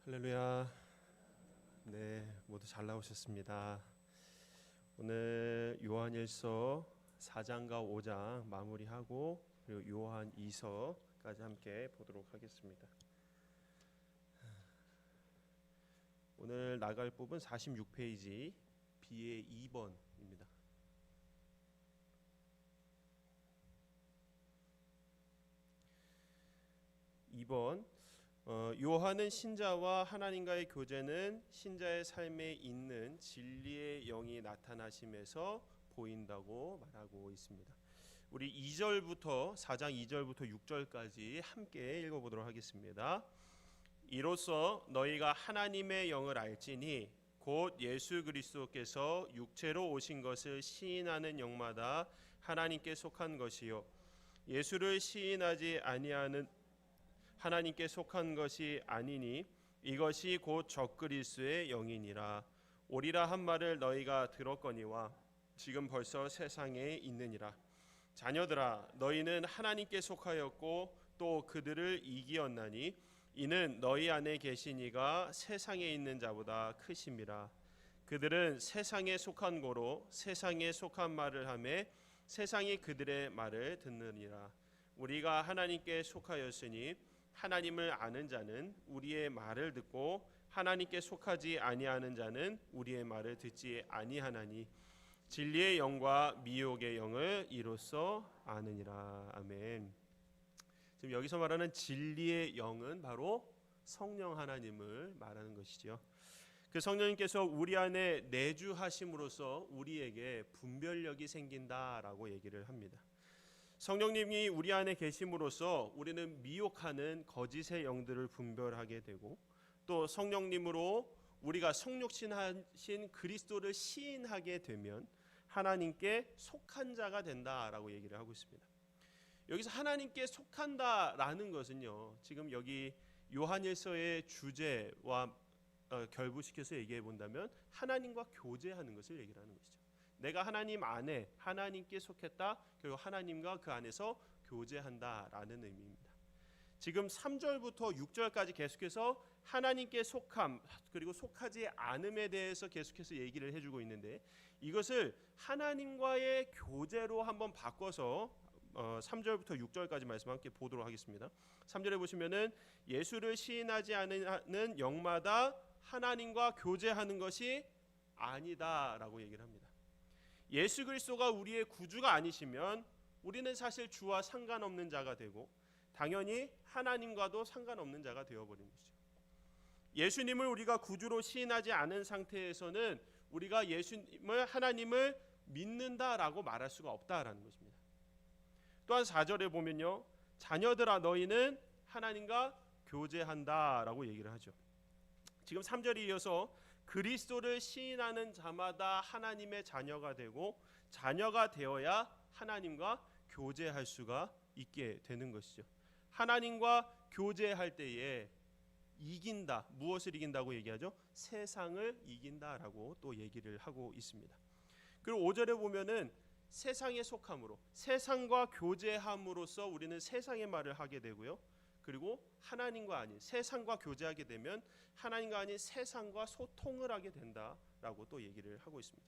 할렐루야. 네, 모두 잘 나오셨습니다. 오늘 요한일서 4장과 5장 마무리하고 그리고 요한 2서까지 함께 보도록 하겠습니다. 오늘 나갈 부분 46페이지 B의 2번입니다. 2번 요한은 신자와 하나님과의 교제는 신자의 삶에 있는 진리의 영이 나타나심에서 보인다고 말하고 있습니다. 우리 2절부터 4장 2절부터 6절까지 함께 읽어보도록 하겠습니다. 이로써 너희가 하나님의 영을 알지니 곧 예수 그리스도께서 육체로 오신 것을 시인하는 영마다 하나님께 속한 것이요 예수를 시인하지 아니하는 하나님께 속한 것이 아니니 이것이 곧 적그리스도의 영이니라. 오리라 한 말을 너희가 들었거니와 지금 벌써 세상에 있느니라. 자녀들아 너희는 하나님께 속하였고 또 그들을 이기었나니 이는 너희 안에 계신 이가 세상에 있는 자보다 크심이라. 그들은 세상에 속한 고로 세상에 속한 말을 하며 세상이 그들의 말을 듣느니라. 우리가 하나님께 속하였으니 하나님을 아는 자는 우리의 말을 듣고 하나님께 속하지 아니하는 자는 우리의 말을 듣지 아니하나니 진리의 영과 미혹의 영을 이로써 아느니라. 아멘. 지금 여기서 말하는 진리의 영은 바로 성령 하나님을 말하는 것이죠. 그 성령님께서 우리 안에 내주하심으로써 우리에게 분별력이 생긴다라고 얘기를 합니다. 성령님이 우리 안에 계심으로써 우리는 미혹하는 거짓의 영들을 분별하게 되고 또 성령님으로 우리가 성육신하신 그리스도를 시인하게 되면 하나님께 속한 자가 된다라고 얘기를 하고 있습니다. 여기서 하나님께 속한다라는 것은요, 지금 여기 요한일서의 주제와 결부시켜서 얘기해 본다면 하나님과 교제하는 것을 얘기를 하는 것이죠. 내가 하나님 안에 하나님께 속했다. 결국 하나님과 그 안에서 교제한다라는 의미입니다. 지금 3절부터 6절까지 계속해서 하나님께 속함 그리고 속하지 않음에 대해서 계속해서 얘기를 해주고 있는데 이것을 하나님과의 교제로 한번 바꿔서 3절부터 6절까지 말씀 함께 보도록 하겠습니다. 3절에 보시면은 예수를 시인하지 않는 영마다 하나님과 교제하는 것이 아니다라고 얘기를 합니다. 예수 그리스도가 우리의 구주가 아니시면 우리는 사실 주와 상관없는 자가 되고 당연히 하나님과도 상관없는 자가 되어버린 것이죠. 예수님을 우리가 구주로 시인하지 않은 상태에서는 우리가 예수님을 하나님을 믿는다라고 말할 수가 없다라는 것입니다. 또한 4절에 보면요, 자녀들아 너희는 하나님과 교제한다라고 얘기를 하죠. 지금 3절에 이어서 그리스도를 시인하는 자마다 하나님의 자녀가 되고 자녀가 되어야 하나님과 교제할 수가 있게 되는 것이죠. 하나님과 교제할 때에 이긴다. 무엇을 이긴다고 얘기하죠? 세상을 이긴다라고 또 얘기를 하고 있습니다. 그리고 5절에 보면은 세상에 속함으로 세상과 교제함으로써 우리는 세상의 말을 하게 되고요. 그리고 하나님과 아닌 세상과 교제하게 되면 하나님과 아닌 세상과 소통을 하게 된다라고 또 얘기를 하고 있습니다.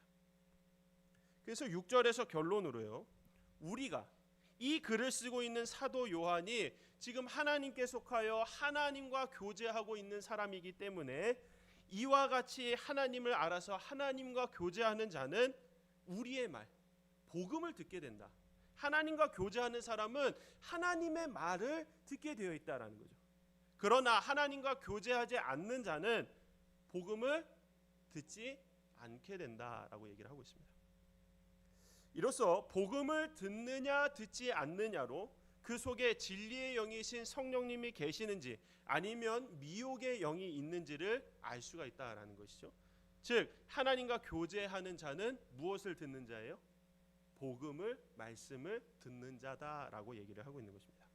그래서 6절에서 결론으로요, 우리가 이 글을 쓰고 있는 사도 요한이 지금 하나님께 속하여 하나님과 교제하고 있는 사람이기 때문에 이와 같이 하나님을 알아서 하나님과 교제하는 자는 우리의 말, 복음을 듣게 된다. 하나님과 교제하는 사람은 하나님의 말을 듣게 되어 있다라는 거죠. 그러나 하나님과 교제하지 않는 자는 복음을 듣지 않게 된다라고 얘기를 하고 있습니다. 이로써 복음을 듣느냐 듣지 않느냐로 그 속에 진리의 영이신 성령님이 계시는지 아니면 미혹의 영이 있는지를 알 수가 있다라는 것이죠. 즉 하나님과 교제하는 자는 무엇을 듣는 자예요? 복음을 말씀을 듣는 자다라고 얘기를 하고 있는 것입니다.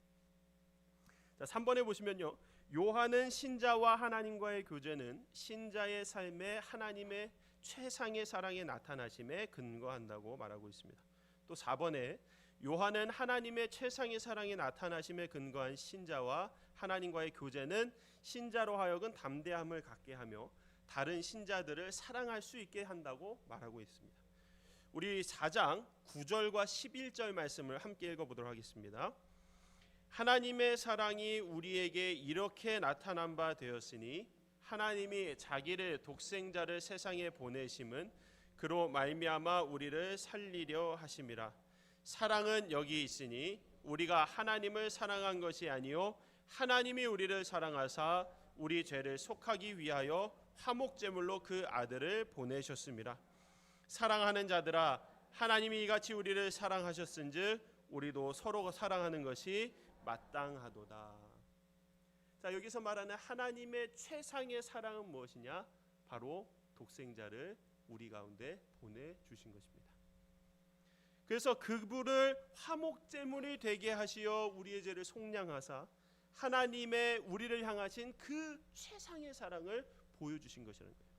자, 3번에 보시면요, 요한은 신자와 하나님과의 교제는 신자의 삶에 하나님의 최상의 사랑의 나타나심에 근거한다고 말하고 있습니다. 또 4번에 요한은 하나님의 최상의 사랑의 나타나심에 근거한 신자와 하나님과의 교제는 신자로 하여금 담대함을 갖게 하며 다른 신자들을 사랑할 수 있게 한다고 말하고 있습니다. 우리 4장 9절과 11절 말씀을 함께 읽어보도록 하겠습니다. 하나님의 사랑이 우리에게 이렇게 나타난 바 되었으니 하나님이 자기를 독생자를 세상에 보내심은 그로 말미암아 우리를 살리려 하심이라. 사랑은 여기 있으니 우리가 하나님을 사랑한 것이 아니요 하나님이 우리를 사랑하사 우리 죄를 속하기 위하여 화목제물로 그 아들을 보내셨습니다. 사랑하는 자들아, 하나님이 이같이 우리를 사랑하셨은즉 우리도 서로 사랑하는 것이 마땅하도다. 자, 여기서 말하는 하나님의 최상의 사랑은 무엇이냐? 바로 독생자를 우리 가운데 보내주신 것입니다. 그래서 그분을 화목제물이 되게 하시어 우리의 죄를 속량하사 하나님의 우리를 향하신 그 최상의 사랑을 보여주신 것이라는 거예요.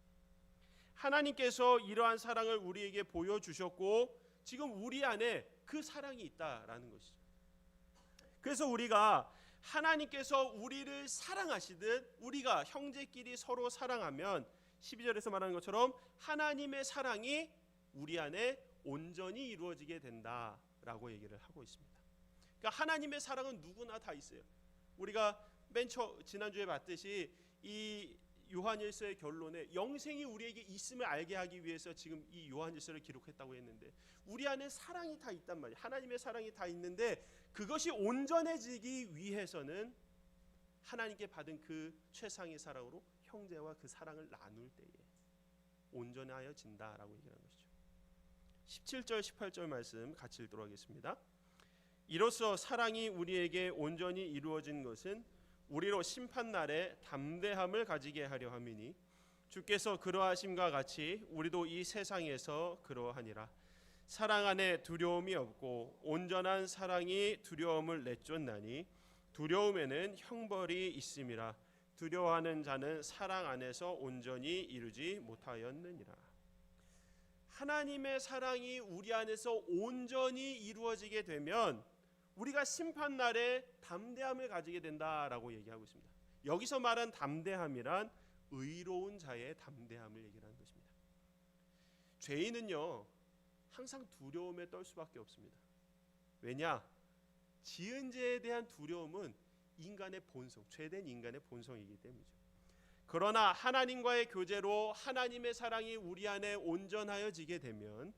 하나님께서 이러한 사랑을 우리에게 보여주셨고 지금 우리 안에 그 사랑이 있다라는 것이죠. 그래서 우리가 하나님께서 우리를 사랑하시듯 우리가 형제끼리 서로 사랑하면 12절에서 말하는 것처럼 하나님의 사랑이 우리 안에 온전히 이루어지게 된다라고 얘기를 하고 있습니다. 그러니까 하나님의 사랑은 누구나 다 있어요. 우리가 지난주에 봤듯이 이 요한일서의 결론에 영생이 우리에게 있음을 알게 하기 위해서 지금 이 요한일서를 기록했다고 했는데 우리 안에 사랑이 다 있단 말이에요. 하나님의 사랑이 다 있는데 그것이 온전해지기 위해서는 하나님께 받은 그 최상의 사랑으로 형제와 그 사랑을 나눌 때에 온전하여진다라고 얘기하는 것이죠. 17절 18절 말씀 같이 읽도록 하겠습니다. 이로써 사랑이 우리에게 온전히 이루어진 것은 우리로 심판날에 담대함을 가지게 하려 함이니 주께서 그러하심과 같이 우리도 이 세상에서 그러하니라. 사랑 안에 두려움이 없고 온전한 사랑이 두려움을 내쫓나니 두려움에는 형벌이 있음이라. 두려워하는 자는 사랑 안에서 온전히 이루지 못하였느니라. 하나님의 사랑이 우리 안에서 온전히 이루어지게 되면 우리가 심판날에 담대함을 가지게 된다라고 얘기하고 있습니다. 여기서 말한 담대함이란 의로운 자의 담대함을 얘기하는 것입니다. 죄인은요 항상 두려움에 떨 수밖에 없습니다. 왜냐? 지은 죄에 대한 두려움은 인간의 본성, 죄된 인간의 본성이기 때문이죠. 그러나 하나님과의 교제로 하나님의 사랑이 우리 안에 온전하여지게 되면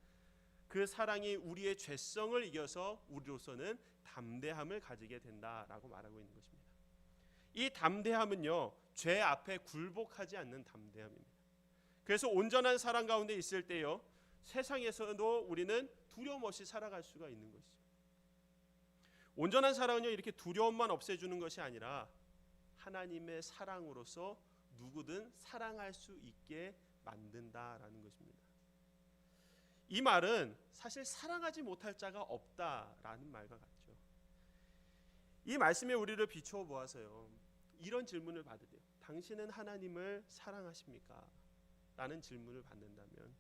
그 사랑이 우리의 죄성을 이겨서 우리로서는 담대함을 가지게 된다라고 말하고 있는 것입니다. 이 담대함은요 죄 앞에 굴복하지 않는 담대함입니다. 그래서 온전한 사랑 가운데 있을 때요 세상에서도 우리는 두려움 없이 살아갈 수가 있는 것이죠. 온전한 사랑은요 이렇게 두려움만 없애주는 것이 아니라 하나님의 사랑으로서 누구든 사랑할 수 있게 만든다라는 것입니다. 이 말은 사실 사랑하지 못할 자가 없다라는 말과 같죠. 이 말씀에 우리를 비추어 보아서요 이런 질문을 받으세요. 당신은 하나님을 사랑하십니까? 라는 질문을 받는다면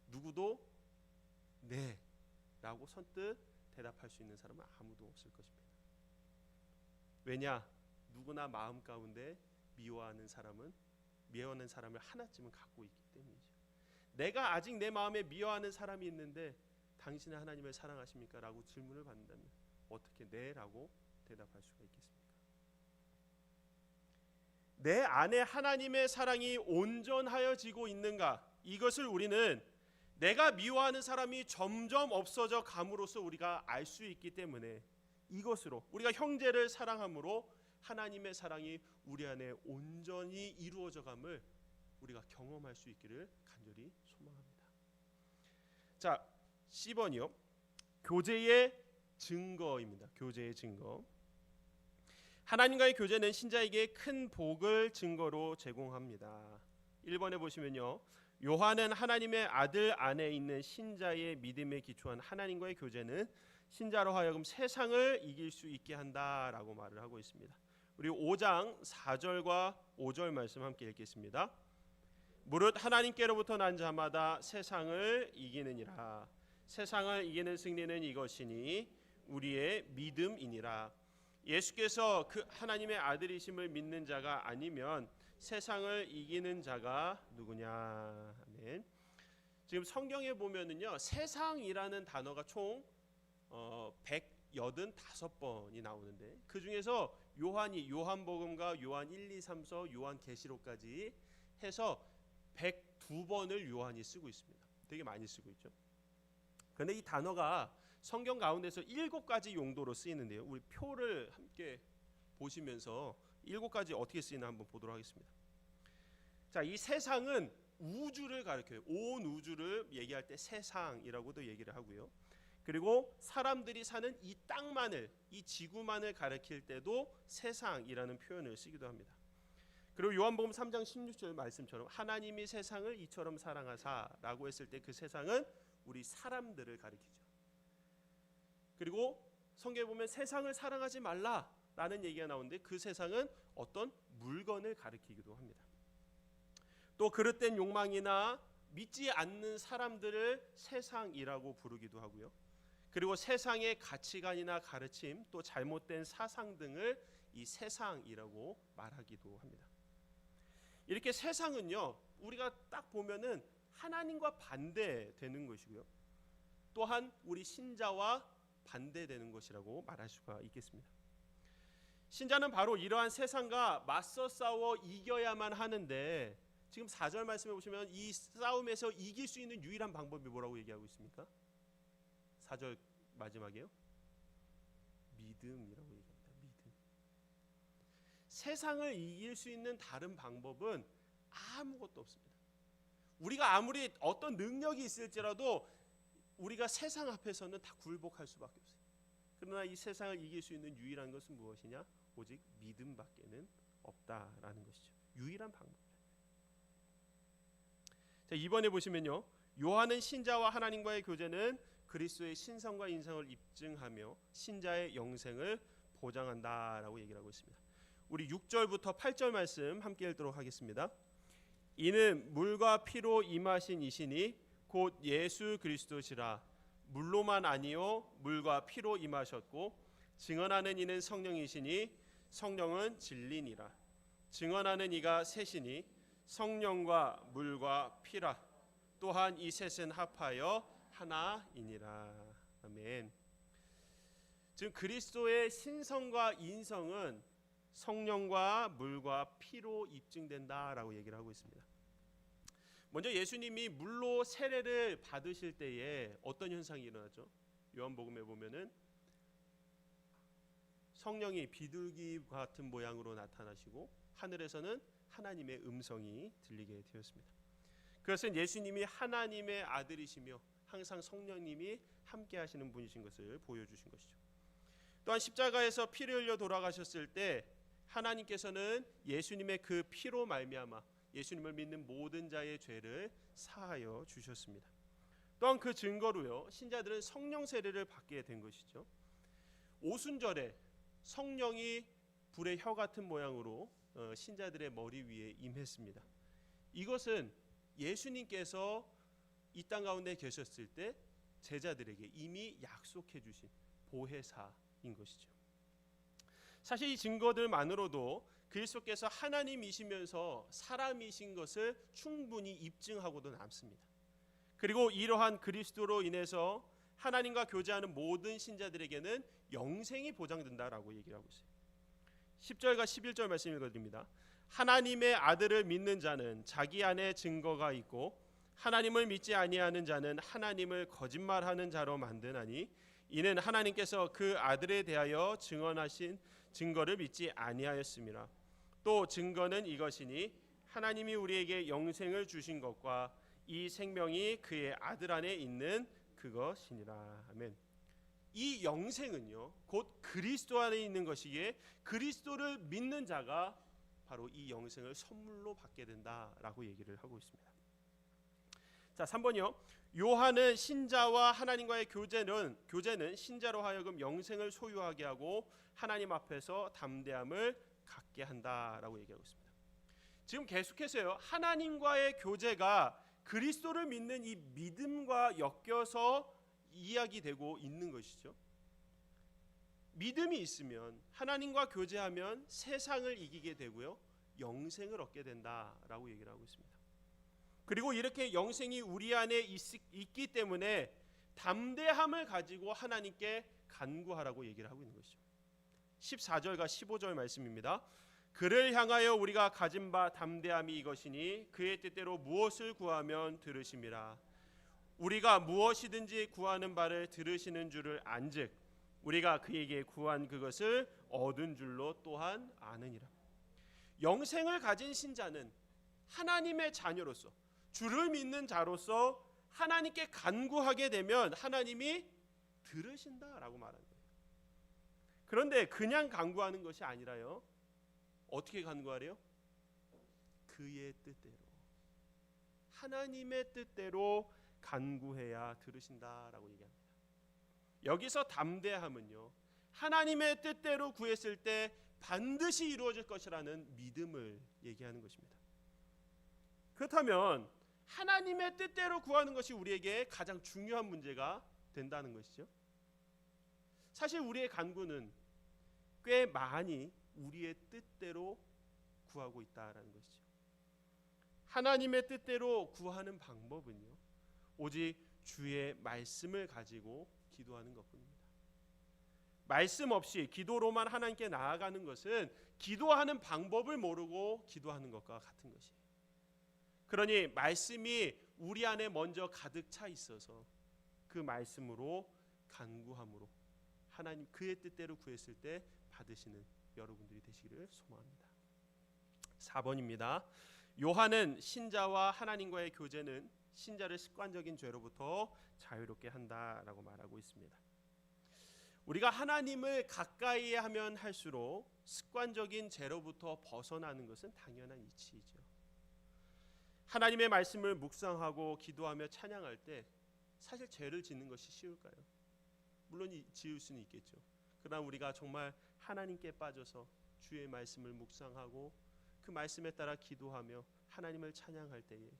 누구도 네 라고 선뜻 대답할 수 있는 사람은 아무도 없을 것입니다. 왜냐? 누구나 마음 가운데 미워하는 사람을 하나쯤은 갖고 있기 때문이죠. 내가 아직 내 마음에 미워하는 사람이 있는데 당신은 하나님을 사랑하십니까? 라고 질문을 받는다면 어떻게 네 라고 대답할 수가 있겠습니까? 내 안에 하나님의 사랑이 온전하여지고 있는가? 이것을 우리는 내가 미워하는 사람이 점점 없어져 감으로써 우리가 알 수 있기 때문에 이것으로 우리가 형제를 사랑함으로 하나님의 사랑이 우리 안에 온전히 이루어져 감을 우리가 경험할 수 있기를 간절히 소망합니다. 자, C번이요. 교제의 증거입니다. 교제의 증거. 하나님과의 교제는 신자에게 큰 복을 증거로 제공합니다. 1번에 보시면요. 요한은 하나님의 아들 안에 있는 신자의 믿음에 기초한 하나님과의 교제는 신자로 하여금 세상을 이길 수 있게 한다라고 말을 하고 있습니다. 우리 5장 4절과 5절 말씀 함께 읽겠습니다. 무릇 하나님께로부터 난 자마다 세상을 이기느니라. 세상을 이기는 승리는 이것이니 우리의 믿음이니라. 예수께서 그 하나님의 아들이심을 믿는 자가 아니면 세상을 이기는 자가 누구냐. 아멘. 지금 성경에 보면은요, 세상이라는 단어가 총 185번이 나오는데 그 중에서 요한이 요한복음과 요한 1, 2, 3서 요한계시록까지 해서 102번을 요한이 쓰고 있습니다. 되게 많이 쓰고 있죠. 그런데 이 단어가 성경 가운데서 7가지 용도로 쓰이는데요. 우리 표를 함께 보시면서 7가지 어떻게 쓰이나 한번 보도록 하겠습니다. 자, 이 세상은 우주를 가리켜요. 온 우주를 얘기할 때 세상이라고도 얘기를 하고요. 그리고 사람들이 사는 이 땅만을, 이 지구만을 가리킬 때도 세상이라는 표현을 쓰기도 합니다. 그리고 요한복음 3장 16절 말씀처럼 하나님이 세상을 이처럼 사랑하사라고 했을 때 그 세상은 우리 사람들을 가리키죠. 그리고 성경에 보면 세상을 사랑하지 말라라는 얘기가 나오는데 그 세상은 어떤 물건을 가리키기도 합니다. 또 그릇된 욕망이나 믿지 않는 사람들을 세상이라고 부르기도 하고요. 그리고 세상의 가치관이나 가르침, 또 잘못된 사상 등을 이 세상이라고 말하기도 합니다. 이렇게 세상은요, 우리가 딱 보면은 하나님과 반대되는 것이고요. 또한 우리 신자와 반대되는 것이라고 말할 수가 있겠습니다. 신자는 바로 이러한 세상과 맞서 싸워 이겨야만 하는데 지금 4절 말씀해 보시면 이 싸움에서 이길 수 있는 유일한 방법이 뭐라고 얘기하고 있습니까? 4절 마지막에요. 믿음이라고 얘기합니다. 믿음. 세상을 이길 수 있는 다른 방법은 아무것도 없습니다. 우리가 아무리 어떤 능력이 있을지라도 우리가 세상 앞에서는 다 굴복할 수밖에 없어요. 그러나 이 세상을 이길 수 있는 유일한 것은 무엇이냐? 오직 믿음밖에는 없다라는 것이죠. 유일한 방법. 자, 이번에 보시면요, 요한은 신자와 하나님과의 교제는 그리스도의 신성과 인성을 입증하며 신자의 영생을 보장한다라고 얘기를 하고 있습니다. 우리 6절부터 8절 말씀 함께 읽도록 하겠습니다. 이는 물과 피로 임하신 이시니 곧 예수 그리스도시라. 물로만 아니요 물과 피로 임하셨고 증언하는 이는 성령이시니 성령은 진리니라. 증언하는 이가 셋이니 성령과 물과 피라. 또한 이 셋은 합하여 하나이니라. 아멘. 지금 그리스도의 신성과 인성은 성령과 물과 피로 입증된다라고 얘기를 하고 있습니다. 먼저 예수님이 물로 세례를 받으실 때에 어떤 현상이 일어나죠? 요한복음에 보면은 성령이 비둘기 같은 모양으로 나타나시고 하늘에서는 하나님의 음성이 들리게 되었습니다. 그것은 예수님이 하나님의 아들이시며 항상 성령님이 함께 하시는 분이신 것을 보여주신 것이죠. 또한 십자가에서 피를 흘려 돌아가셨을 때 하나님께서는 예수님의 그 피로 말미암아 예수님을 믿는 모든 자의 죄를 사하여 주셨습니다. 또한 그 증거로요, 신자들은 성령 세례를 받게 된 것이죠. 오순절에 성령이 불의 혀 같은 모양으로 신자들의 머리 위에 임했습니다. 이것은 예수님께서 이 땅 가운데 계셨을 때 제자들에게 이미 약속해 주신 보혜사인 것이죠. 사실 이 증거들만으로도 그리스도께서 하나님이시면서 사람이신 것을 충분히 입증하고도 남습니다. 그리고 이러한 그리스도로 인해서 하나님과 교제하는 모든 신자들에게는 영생이 보장된다라고 얘기를 하고 있어요. 10절과 11절 말씀 읽어드립니다. 하나님의 아들을 믿는 자는 자기 안에 증거가 있고 하나님을 믿지 아니하는 자는 하나님을 거짓말하는 자로 만드나니 이는 하나님께서 그 아들에 대하여 증언하신 증거를 믿지 아니하였음이라. 또 증거는 이것이니 하나님이 우리에게 영생을 주신 것과 이 생명이 그의 아들 안에 있는 그것이니라. 아멘. 이 영생은요, 곧 그리스도 안에 있는 것이기에 그리스도를 믿는 자가 바로 이 영생을 선물로 받게 된다라고 얘기를 하고 있습니다. 자, 3번이요. 요한은 신자와 하나님과의 교제는 신자로 하여금 영생을 소유하게 하고 하나님 앞에서 담대함을 갖게 한다라고 얘기하고 있습니다. 지금 계속해서요, 하나님과의 교제가 그리스도를 믿는 이 믿음과 엮여서 이야기되고 있는 것이죠. 믿음이 있으면, 하나님과 교제하면 세상을 이기게 되고요, 영생을 얻게 된다라고 얘기를 하고 있습니다. 그리고 이렇게 영생이 우리 안에 있기 때문에 담대함을 가지고 하나님께 간구하라고 얘기를 하고 있는 것이죠. 14절과 15절 말씀입니다. 그를 향하여 우리가 가진 바 담대함이 이것이니 그의 뜻대로 무엇을 구하면 들으심이라. 우리가 무엇이든지 구하는 바를 들으시는 줄을 안즉 우리가 그에게 구한 그것을 얻은 줄로 또한 아느니라. 영생을 가진 신자는 하나님의 자녀로서, 주를 믿는 자로서 하나님께 간구하게 되면 하나님이 들으신다라고 말하는 거예요. 그런데 그냥 간구하는 것이 아니라요, 어떻게 간구하래요? 그의 뜻대로, 하나님의 뜻대로 간구해야 들으신다라고 얘기합니다. 여기서 담대함은요, 하나님의 뜻대로 구했을 때 반드시 이루어질 것이라는 믿음을 얘기하는 것입니다. 그렇다면 하나님의 뜻대로 구하는 것이 우리에게 가장 중요한 문제가 된다는 것이죠. 사실 우리의 간구는 꽤 많이 우리의 뜻대로 구하고 있다라는 것이죠. 하나님의 뜻대로 구하는 방법은요, 오직 주의 말씀을 가지고 기도하는 것뿐입니다. 말씀 없이 기도로만 하나님께 나아가는 것은 기도하는 방법을 모르고 기도하는 것과 같은 것이에요. 그러니 말씀이 우리 안에 먼저 가득 차 있어서 그 말씀으로 간구함으로 하나님 그의 뜻대로 구했을 때 받으시는 여러분들이 되시기를 소망합니다. 4번입니다. 요한은 신자와 하나님과의 교제는 신자를 습관적인 죄로부터 자유롭게 한다라고 말하고 있습니다. 우리가 하나님을 가까이 하면 할수록 습관적인 죄로부터 벗어나는 것은 당연한 이치이죠. 하나님의 말씀을 묵상하고 기도하며 찬양할 때 사실 죄를 짓는 것이 쉬울까요? 물론 지을 수는 있겠죠. 그러나 우리가 정말 하나님께 빠져서 주의 말씀을 묵상하고 그 말씀에 따라 기도하며 하나님을 찬양할 때에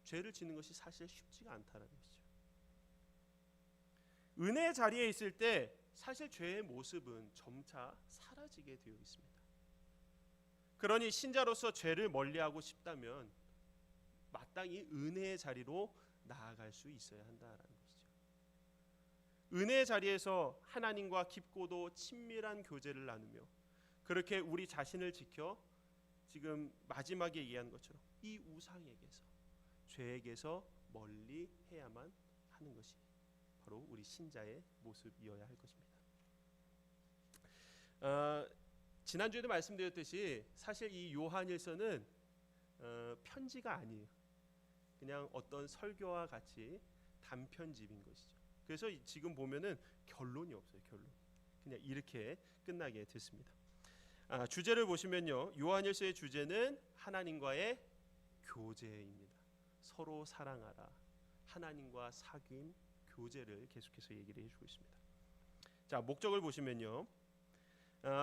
죄를 짓는 것이 사실 쉽지가 않다는 것이죠. 은혜의 자리에 있을 때 사실 죄의 모습은 점차 사라지게 되어 있습니다. 그러니 신자로서 죄를 멀리하고 싶다면 마땅히 은혜의 자리로 나아갈 수 있어야 한다라는 것이죠. 은혜의 자리에서 하나님과 깊고도 친밀한 교제를 나누며 그렇게 우리 자신을 지켜 지금 마지막에 얘기한 것처럼 이 우상에게서, 죄에게서 멀리 해야만 하는 것이 바로 우리 신자의 모습이어야 할 것입니다. 지난주에도 말씀드렸듯이 사실 이 요한일서는 편지가 아니에요. 그냥 어떤 설교와 같이 단편집인 것이죠. 그래서 지금 보면은 결론이 없어요. 결론. 그냥 이렇게 끝나게 됐습니다. 주제를 보시면요, 요한일서의 주제는 하나님과의 교제입니다. 서로 사랑하라, 하나님과 사귐, 교제를 계속해서 얘기를 해주고 있습니다. 자, 목적을 보시면요,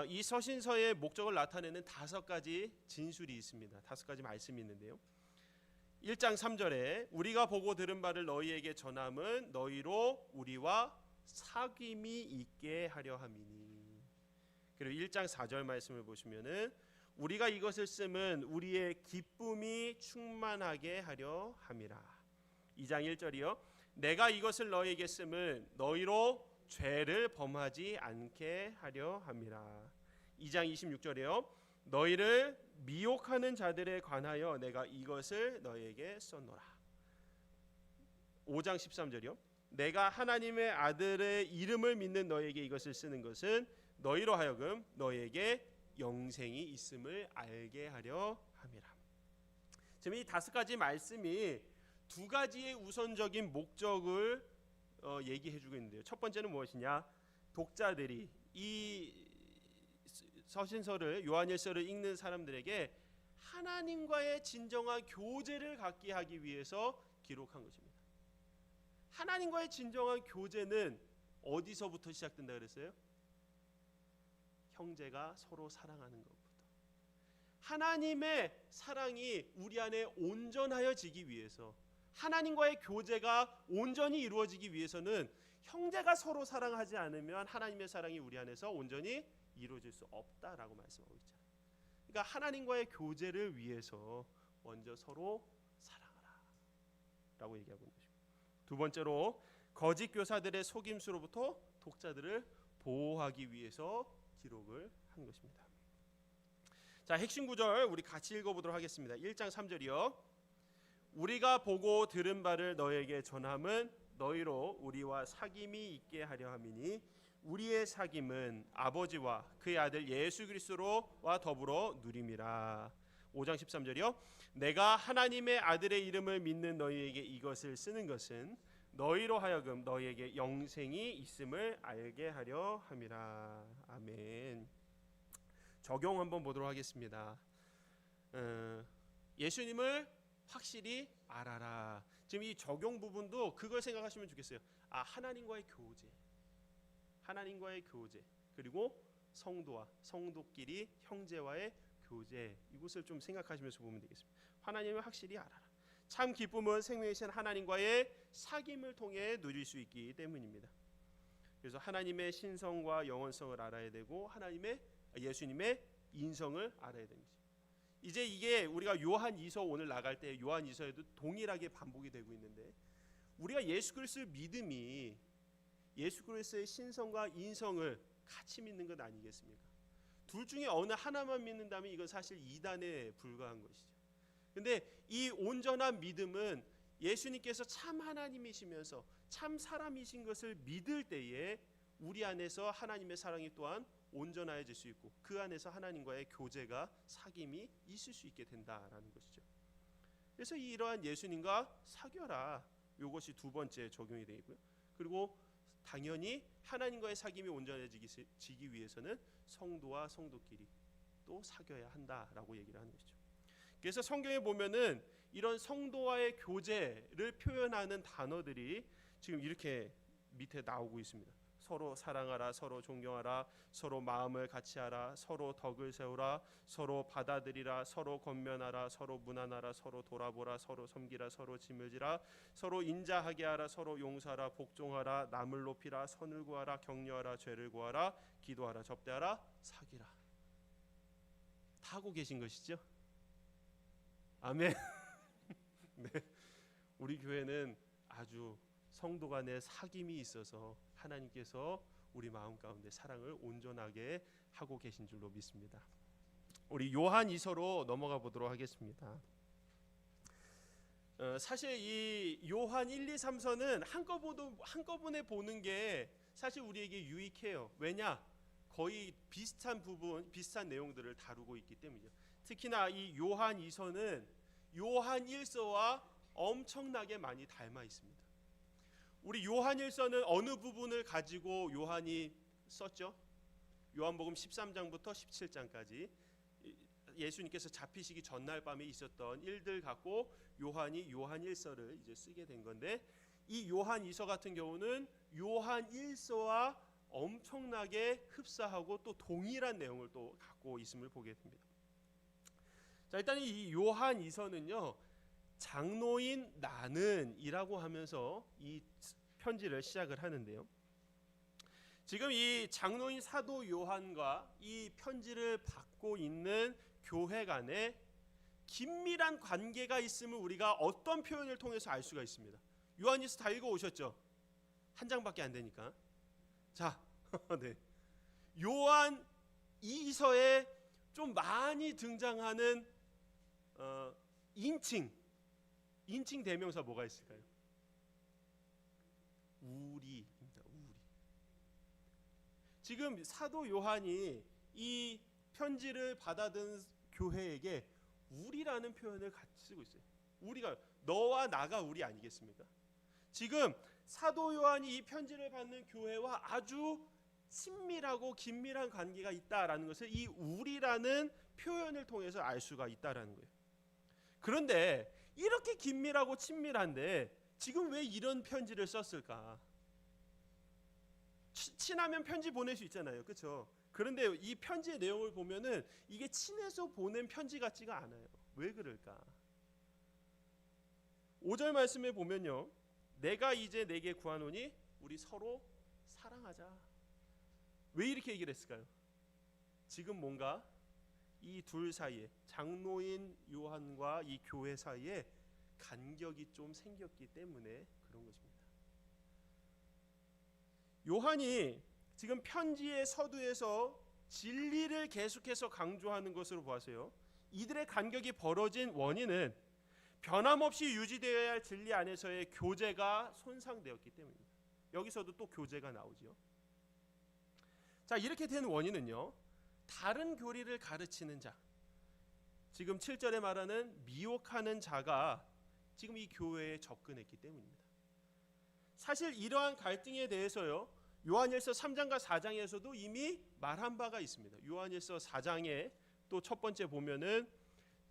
이 서신서의 목적을 나타내는 5가지 진술이 있습니다. 5가지 말씀이 있는데요, 1장 3절에 우리가 보고 들은 바를 너희에게 전함은 너희로 우리와 사귐이 있게 하려 함이니. 그리고 1장 4절 말씀을 보시면은 우리가 이것을 쓰면 우리의 기쁨이 충만하게 하려 함이라. 2장 1절이요, 내가 이것을 너희에게 쓰면 너희로 죄를 범하지 않게 하려 함이라. 2장 26절이요, 너희를 미혹하는 자들에 관하여 내가 이것을 너희에게 썼노라. 5장 13절이요, 내가 하나님의 아들의 이름을 믿는 너희에게 이것을 쓰는 것은 너희로 하여금 너희에게 영생이 있음을 알게 하려 함이라. 지금 이 5가지 말씀이 2가지의 우선적인 목적을 얘기해주고 있는데요. 첫 번째는 무엇이냐? 독자들이 이 서신서를, 요한일서를 읽는 사람들에게 하나님과의 진정한 교제를 갖게 하기 위해서 기록한 것입니다. 하나님과의 진정한 교제는 어디서부터 시작된다 그랬어요? 형제가 서로 사랑하는 것부터. 하나님의 사랑이 우리 안에 온전하여지기 위해서, 하나님과의 교제가 온전히 이루어지기 위해서는 형제가 서로 사랑하지 않으면 하나님의 사랑이 우리 안에서 온전히 이루어질 수 없다라고 말씀하고 있잖아요. 그러니까 하나님과의 교제를 위해서 먼저 서로 사랑하라 라고 얘기하고 있는 것입니다. 두 번째로 거짓 교사들의 속임수로부터 독자들을 보호하기 위해서 기록을 한 것입니다. 자, 핵심 구절 우리 같이 읽어보도록 하겠습니다. 1장 3절이요. 우리가 보고 들은 바를 너에게 전함은 너희로 우리와 사귐이 있게 하려 함이니 우리의 사귐은 아버지와 그의 아들 예수 그리스도와 더불어 누림이라. 5장 13절이요. 내가 하나님의 아들의 이름을 믿는 너희에게 이것을 쓰는 것은 너희로 하여금 너희에게 영생이 있음을 알게 하려 함이라. 아멘. 적용 한번 보도록 하겠습니다. 예수님을 확실히 알아라. 지금 이 적용 부분도 그걸 생각하시면 좋겠어요. 하나님과의 교제, 하나님과의 교제, 그리고 성도와 성도끼리 형제와의 교제, 이것을 좀 생각하시면서 보면 되겠습니다. 하나님을 확실히 알아라. 참 기쁨은 생명이신 하나님과의 사귐을 통해 누릴 수 있기 때문입니다. 그래서 하나님의 신성과 영원성을 알아야 되고 예수님의 인성을 알아야 됩니다. 이제 이게 우리가 요한 2서 오늘 나갈 때 요한 2서에도 동일하게 반복이 되고 있는데, 우리가 예수 그리스도의 믿음이 예수 그리스도의 신성과 인성을 같이 믿는 것 아니겠습니까? 둘 중에 어느 하나만 믿는다면 이건 사실 이단에 불과한 것이죠. 근데 이 온전한 믿음은 예수님께서 참 하나님이시면서 참 사람이신 것을 믿을 때에 우리 안에서 하나님의 사랑이 또한 온전해질 수 있고 그 안에서 하나님과의 교제가 사귐이 있을 수 있게 된다라는 것이죠. 그래서 이러한 예수님과 사귀어라, 이것이 두 번째 적용이 되고요. 그리고 당연히 하나님과의 사귐이 온전해지기 위해서는 성도와 성도끼리 또 사귀어야 한다라고 얘기를 하는 것이죠. 그래서 성경에 보면은 이런 성도와의 교제를 표현하는 단어들이 지금 이렇게 밑에 나오고 있습니다. 서로 사랑하라, 서로 존경하라, 서로 마음을 같이하라, 서로 덕을 세우라, 서로 받아들이라, 서로 권면하라, 서로 문안하라, 서로 돌아보라, 서로 섬기라, 서로 짐을 지라, 서로 인자하게 하라, 서로 용서하라, 복종하라, 남을 높이라, 선을 구하라, 격려하라, 죄를 구하라, 기도하라, 접대하라, 사귀라. 다 하고 계신 것이죠? 아멘. 네, 우리 교회는 아주 성도 간의 사귐이 있어서 하나님께서 우리 마음 가운데 사랑을 온전하게 하고 계신 줄로 믿습니다. 우리 요한 2서로 넘어가 보도록 하겠습니다. 사실 이 요한 1, 2, 3서는 한꺼번에 보는 게 사실 우리에게 유익해요. 왜냐? 거의 비슷한 부분, 비슷한 내용들을 다루고 있기 때문이죠. 특히나 이 요한 2서는 요한 1서와 엄청나게 많이 닮아 있습니다. 우리 요한 1서는 어느 부분을 가지고 요한이 썼죠? 요한복음 13장부터 17장까지 예수님께서 잡히시기 전날 밤에 있었던 일들 갖고 요한이 요한 1서를 이제 쓰게 된 건데, 이 요한 2서 같은 경우는 요한 1서와 엄청나게 흡사하고 또 동일한 내용을 또 갖고 있음을 보게 됩니다. 자, 일단 이 요한 2서는요, 장로인 나는이라고 하면서 이 편지를 시작을 하는데요. 지금 이 장로인 사도 요한과 이 편지를 받고 있는 교회 간에 긴밀한 관계가 있음을 우리가 어떤 표현을 통해서 알 수가 있습니다. 요한일서 다 읽어 오셨죠? 한 장밖에 안 되니까. 자, 네. 요한 2서에 좀 많이 등장하는 인칭 대명사 뭐가 있을까요? 우리입니다. 우리. 지금 사도 요한이 이 편지를 받아든 교회에게 우리라는 표현을 같이 쓰고 있어요. 우리가, 너와 나가 우리 아니겠습니까? 지금 사도 요한이 이 편지를 받는 교회와 아주 친밀하고 긴밀한 관계가 있다라는 것을 이 우리라는 표현을 통해서 알 수가 있다라는 거예요. 그런데 이렇게 긴밀하고 친밀한데 지금 왜 이런 편지를 썼을까? 친하면 편지 보낼 수 있잖아요, 그렇죠? 그런데 이 편지의 내용을 보면은 이게 친해서 보낸 편지 같지가 않아요. 왜 그럴까? 5절 말씀에 보면요, 내가 이제 내게 구하노니 우리 서로 사랑하자. 왜 이렇게 얘기를 했을까요? 지금 뭔가 이 둘 사이에, 장로인 요한과 이 교회 사이에 간격이 좀 생겼기 때문에 그런 것입니다. 요한이 지금 편지의 서두에서 진리를 계속해서 강조하는 것으로 보아서요, 이들의 간격이 벌어진 원인은 변함없이 유지되어야 할 진리 안에서의 교제가 손상되었기 때문입니다. 여기서도 또 교제가 나오죠. 자, 이렇게 된 원인은요, 다른 교리를 가르치는 자, 지금 7절에 말하는 미혹하는 자가 지금 이 교회에 접근했기 때문입니다. 사실 이러한 갈등에 대해서요, 요한일서 3장과 4장에서도 이미 말한 바가 있습니다. 요한일서 4장에 또 첫 번째 보면은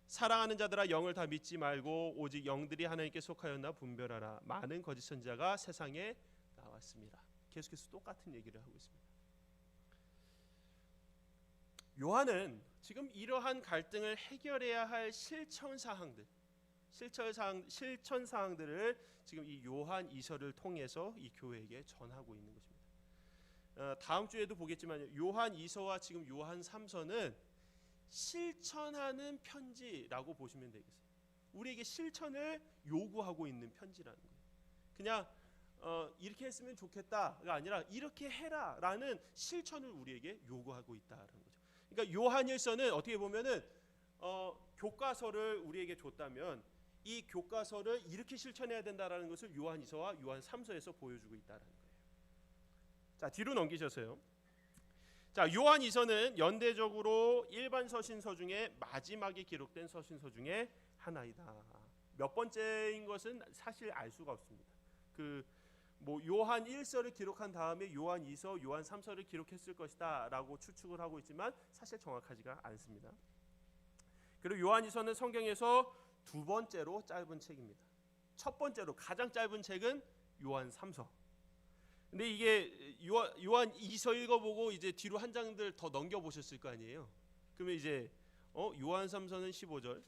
사랑하는 자들아 영을 다 믿지 말고 오직 영들이 하나님께 속하였나 분별하라. 많은 거짓 선지자가 세상에 나왔습니다. 계속해서 똑같은 얘기를 하고 있습니다. 요한은 지금 이러한 갈등을 해결해야 할 실천 사항들을 지금 이 요한 이서를 통해서 이 교회에게 전하고 있는 것입니다. 다음 주에도 보겠지만 요한 이서와 지금 요한 3서는 실천하는 편지라고 보시면 되겠어요. 우리에게 실천을 요구하고 있는 편지라는 거예요. 그냥 이렇게 했으면 좋겠다가 아니라 이렇게 해라라는 실천을 우리에게 요구하고 있다라는 거죠. 그러니까 요한일서는 어떻게 보면은 교과서를 우리에게 줬다면 이 교과서를 이렇게 실천해야 된다라는 것을 요한이서와 요한 3서에서 보여주고 있다라는 거예요. 자, 뒤로 넘기셔서요. 자, 요한이서는 연대적으로 일반 서신서 중에 마지막에 기록된 서신서 중에 하나이다. 몇 번째인 것은 사실 알 수가 없습니다. 요한 1서를 기록한 다음에 요한 2서, 요한 3서를 기록했을 것이다라고 추측을 하고 있지만 사실 정확하지가 않습니다. 그리고 요한 2서는 성경에서 두 번째로 짧은 책입니다. 첫 번째로 가장 짧은 책은 요한 3서. 근데 이게 요한 2서 읽어보고 이제 뒤로 한 장들 더 넘겨보셨을 거 아니에요. 그러면 이제 요한 3서는 15절,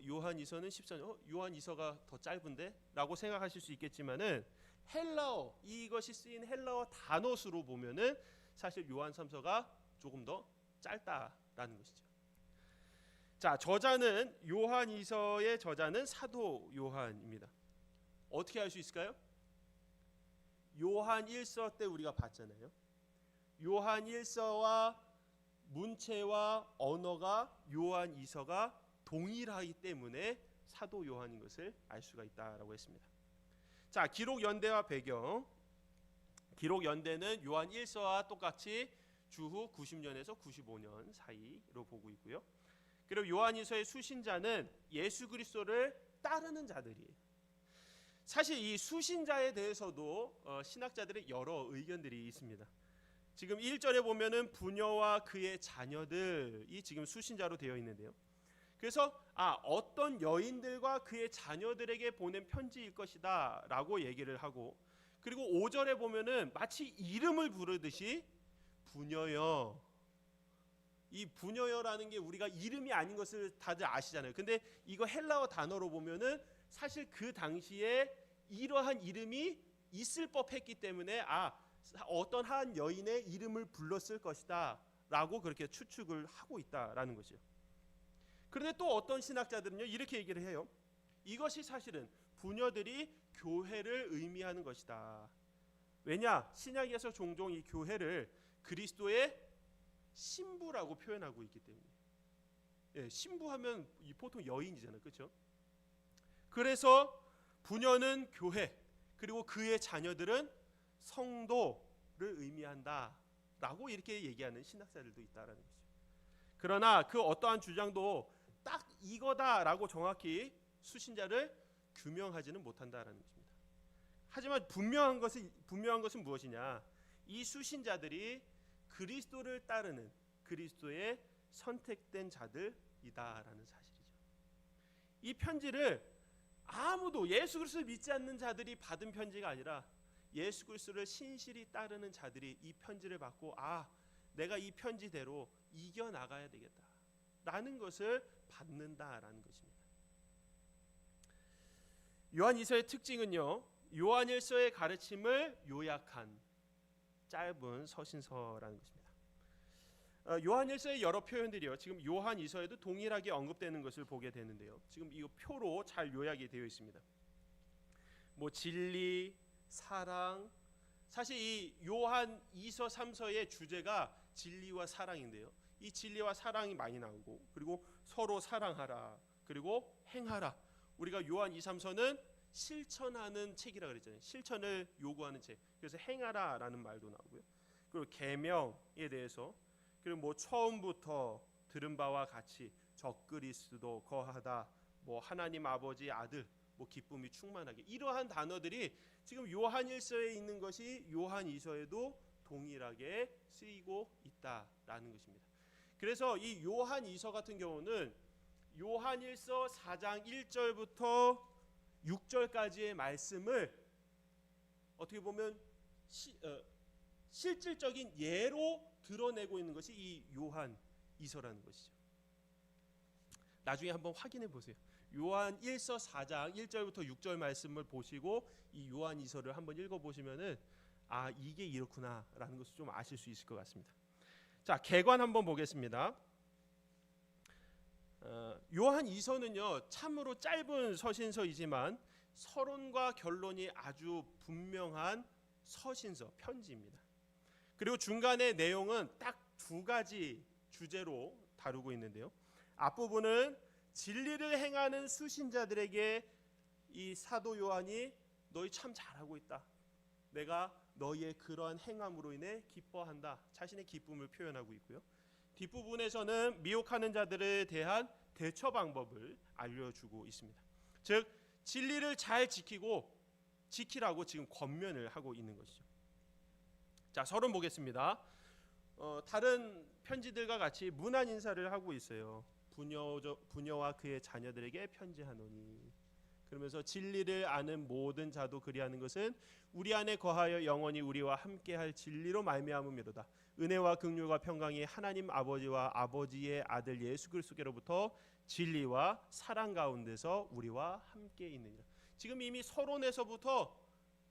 요한 2서는 14절, 요한 2서가 더 짧은데? 라고 생각하실 수 있겠지만은 헬라어, 이것이 쓰인 헬라어 단어 수로 보면은 사실 요한 3서가 조금 더 짧다라는 것이죠. 자, 저자는 요한 2서의 저자는 사도 요한입니다. 어떻게 알 수 있을까요? 요한 1서 때 우리가 봤잖아요. 요한 1서와 문체와 언어가 요한 2서가 동일하기 때문에 사도 요한인 것을 알 수가 있다라고 했습니다. 자, 기록 연대와 배경. 기록 연대는 요한 1서와 똑같이 주후 90년에서 95년 사이로 보고 있고요. 그리고 요한 2서의 수신자는 예수 그리스도를 따르는 자들이에요. 사실 이 수신자에 대해서도 신학자들의 여러 의견들이 있습니다. 지금 1절에 보면은 부녀와 그의 자녀들이 지금 수신자로 되어 있는데요. 그래서 어떤 여인들과 그의 자녀들에게 보낸 편지일 것이다 라고 얘기를 하고, 그리고 5절에 보면은 마치 이름을 부르듯이 부녀여, 이 부녀여라는 게 우리가 이름이 아닌 것을 다들 아시잖아요. 근데 이거 헬라어 단어로 보면은 사실 그 당시에 이러한 이름이 있을 법했기 때문에 어떤 한 여인의 이름을 불렀을 것이다 라고 그렇게 추측을 하고 있다라는 거죠. 그런데 또 어떤 신학자들은요, 이렇게 얘기를 해요. 이것이 사실은 부녀들이 교회를 의미하는 것이다. 왜냐? 신약에서 종종 이 교회를 그리스도의 신부라고 표현하고 있기 때문에. 예, 신부하면 보통 여인이잖아요, 그렇죠? 그래서 부녀는 교회, 그리고 그의 자녀들은 성도를 의미한다라고 이렇게 얘기하는 신학자들도 있다라는 거죠. 그러나 그 어떠한 주장도 딱 이거다라고 정확히 수신자를 규명하지는 못한다라는 것입니다. 하지만 분명한 것은 무엇이냐? 이 수신자들이 그리스도를 따르는 그리스도의 선택된 자들이다라는 사실이죠. 이 편지를 아무도 예수 그리스도를 믿지 않는 자들이 받은 편지가 아니라 예수 그리스도를 신실히 따르는 자들이 이 편지를 받고 내가 이 편지대로 이겨나가야 되겠다라는 것을 받는다라는 것입니다. 요한 2서의 특징은요, 요한일서의 가르침을 요약한 짧은 서신서라는 것입니다. 요한일서의 여러 표현들이요, 지금 요한이서에도 동일하게 언급되는 것을 보게 되는데요. 지금 이 표로 잘 요약이 되어 있습니다. 뭐 진리, 사랑, 사실 이 요한 2서 3서의 주제가 진리와 사랑인데요. 이 진리와 사랑이 많이 나오고, 그리고 서로 사랑하라, 그리고 행하라. 우리가 요한 2, 3서는 실천하는 책이라 그랬잖아요. 실천을 요구하는 책. 그래서 행하라라는 말도 나오고요. 그리고 계명에 대해서, 그리고 뭐 처음부터 들은 바와 같이 적그리스도 거하다, 뭐 하나님 아버지 아들, 뭐 기쁨이 충만하게, 이러한 단어들이 지금 요한일서에 있는 것이 요한이서에도 동일하게 쓰이고 있다라는 것입니다. 그래서 이 요한이서 같은 경우는 요한일서 4장 1절부터 6절까지의 말씀을 어떻게 보면 실질적인 예로 드러내고 있는 것이 이 요한이서라는 것이죠. 나중에 한번 확인해 보세요. 요한 1서 4장 1절부터 6절 말씀을 보시고 이 요한이서를 한번 읽어보시면은 아, 이게 이렇구나라는 것을 좀 아실 수 있을 것 같습니다. 자, 개관 한번 보겠습니다. 요한이서는요, 참으로 짧은 서신서이지만 서론과 결론이 아주 분명한 서신서, 편지입니다. 그리고 중간의 내용은 딱 두 가지 주제로 다루고 있는데요. 앞부분은 진리를 행하는 수신자들에게 이 사도 요한이 너희 참 잘하고 있다, 내가 너희의 그러한 행함으로 인해 기뻐한다, 자신의 기쁨을 표현하고 있고요. 뒷부분에서는 미혹하는 자들에 대한 대처 방법을 알려주고 있습니다. 즉 진리를 잘 지키라고 지금 권면을 하고 있는 것이죠. 자, 서론 보겠습니다. 다른 편지들과 같이 문안 인사를 하고 있어요. 부녀와 그의 자녀들에게 편지하노니, 그러면서 진리를 아는 모든 자도 그리하는 것은 우리 안에 거하여 영원히 우리와 함께할 진리로 말미암음이로다. 은혜와 긍휼과 평강이 하나님 아버지와 아버지의 아들 예수 그리스도께로부터 진리와 사랑 가운데서 우리와 함께 있느니라. 지금 이미 서론에서부터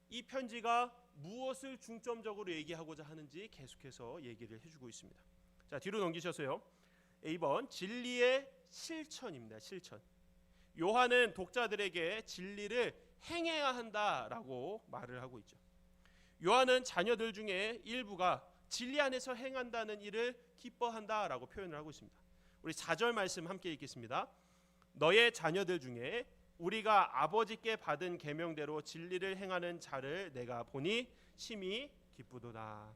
이 편지가 무엇을 중점적으로 얘기하고자 하는지 계속해서 얘기를 해주고 있습니다. 자, 뒤로 넘기셔서요. 2번 진리의 실천입니다. 실천. 요한은 독자들에게 진리를 행해야 한다라고 말을 하고 있죠. 요한은 자녀들 중에 일부가 진리 안에서 행한다는 일을 기뻐한다라고 표현을 하고 있습니다. 우리 4절 말씀 함께 읽겠습니다. 너의 자녀들 중에 우리가 아버지께 받은 계명대로 진리를 행하는 자를 내가 보니 심히 기쁘도다.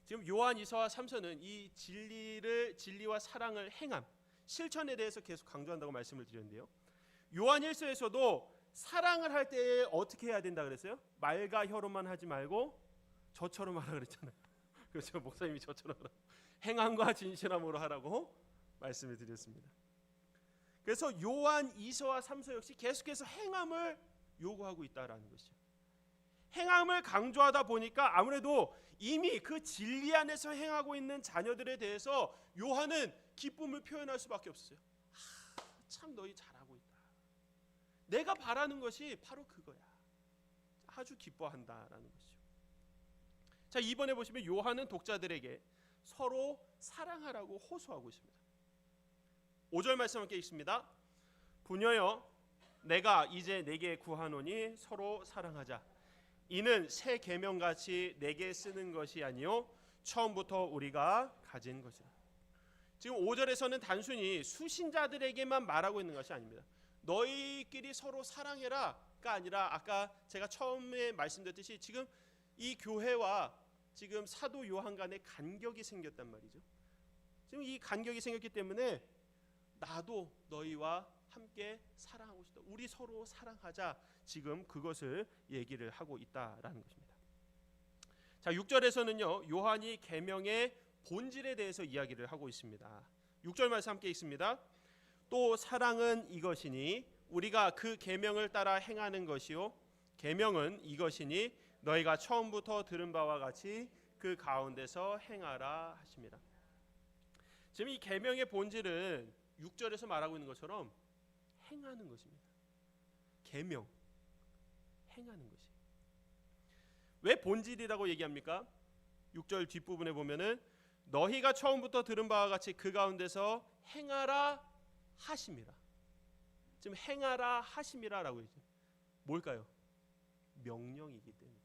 지금 요한이서와 3서는 이 진리와 사랑을 행함, 실천에 대해서 계속 강조한다고 말씀을 드렸는데요. 요한일서에서도 사랑을 할 때 어떻게 해야 된다 그랬어요? 말과 혀로만 하지 말고 저처럼 하라 그랬잖아요. 그렇죠. 목사님이 저처럼 하라고, 행함과 진실함으로 하라고 말씀을 드렸습니다. 그래서 요한 2서와 3서 역시 계속해서 행함을 요구하고 있다라는 것이죠. 행함을 강조하다 보니까 아무래도 이미 그 진리 안에서 행하고 있는 자녀들에 대해서 요한은 기쁨을 표현할 수밖에 없었어요. 참 너희 잘하고 있다, 내가 바라는 것이 바로 그거야, 아주 기뻐한다라는 것이죠. 자, 이번에 보시면 요한은 독자들에게 서로 사랑하라고 호소하고 있습니다. 5절 말씀 함께 읽습니다. 부녀여, 내가 이제 내게 구하노니 서로 사랑하자. 이는 새 계명같이 내게 쓰는 것이 아니요 처음부터 우리가 가진 것이라. 지금 5절에서는 단순히 수신자들에게만 말하고 있는 것이 아닙니다. 너희끼리 서로 사랑해라가 아니라 아까 제가 처음에 말씀드렸듯이 지금 이 교회와 지금 사도 요한 간의 간격이 생겼단 말이죠. 지금 이 간격이 생겼기 때문에 나도 너희와 함께 사랑하고 싶다, 우리 서로 사랑하자, 지금 그것을 얘기를 하고 있다라는 것입니다. 자, 6절에서는요 요한이 계명의 본질에 대해서 이야기를 하고 있습니다. 6절 말씀 함께 읽습니다. 또 사랑은 이것이니 우리가 그 계명을 따라 행하는 것이요 계명은 이것이니 너희가 처음부터 들은 바와 같이 그 가운데서 행하라 하십니다. 지금 이 계명의 본질은 6절에서 말하고 있는 것처럼 행하는 것입니다. 계명, 행하는 것이. 왜 본질이라고 얘기합니까? 6절 뒷부분에 보면은 너희가 처음부터 들은 바와 같이 그 가운데서 행하라 하심이라. 지금 행하라 하심이라라고 했죠. 뭘까요? 명령이기 때문에.